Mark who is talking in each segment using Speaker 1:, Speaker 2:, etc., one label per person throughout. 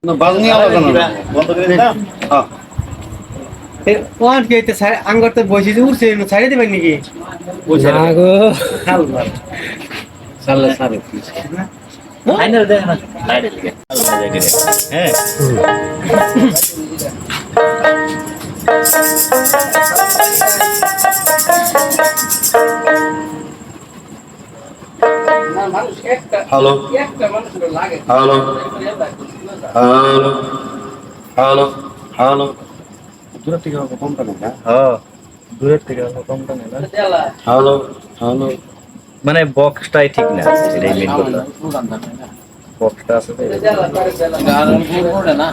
Speaker 1: বাজনি আওয়াজ না বন্ধ করে দিলাম। হ্যাঁ
Speaker 2: ওয়ান কেতে আঙ্গর তো বসে যে উঠছে ছাড়ে দিবেন নাকি
Speaker 1: না
Speaker 2: গো
Speaker 1: সাল্লা সারে আইনার দেখ না লাইটে লিখে হ্যাঁ hello hello hello hello hello দূরের থেকে কমটা নেই না
Speaker 2: হ্যাঁ দূরের থেকে কমটা নেই না
Speaker 1: হ্যালো হ্যালো
Speaker 2: মানে বক্সটাই ঠিক না এটাই মেইন কথা বক্সটা আছে
Speaker 1: না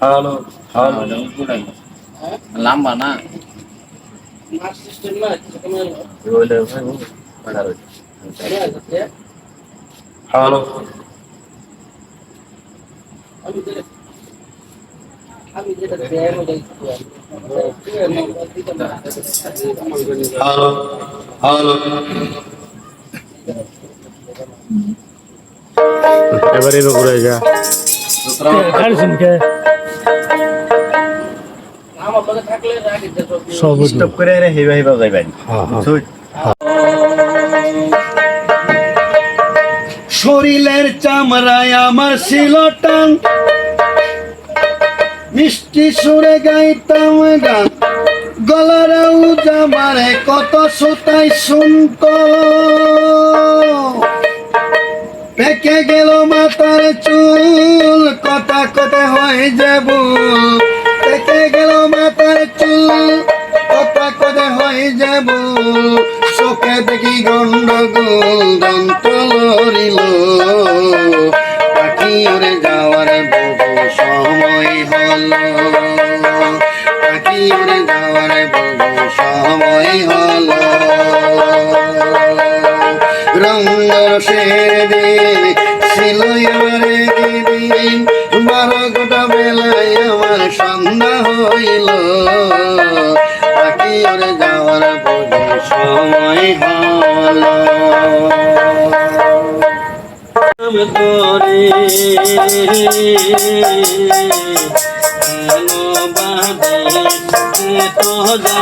Speaker 1: হ্যালো হ্যালো লম্বা না হ্যালো হ্যালো হ্যালো
Speaker 3: এবারে ঘুরে যা সব
Speaker 2: স্টপ করে রে হেবা হেবা যাইবেন
Speaker 1: শরীরের চামড়ায় আমার ছিল টান মিষ্টি সুরে গাইতাম গান গলার জামারে কত সুতাই শুনত পেকে গেল মাথার চুল কথা কথা হয় যে ভুল পেকে গেল মাথার চুল কথা কথা হয় যে ভুল চোখে দেখি গন্ডগোল দন্ত লড়িল পাখি উড়ে যাওয়ার বহু সময় হলো পাখি উড়ে যাওয়ার বহু সময় হলো রঙের দিন ছিল আমার দিন 12টা বেলায় আমার সন্ধ্যা হইল পাখি উড়ে যাওয়ার বহু সময় হলো করে তো যা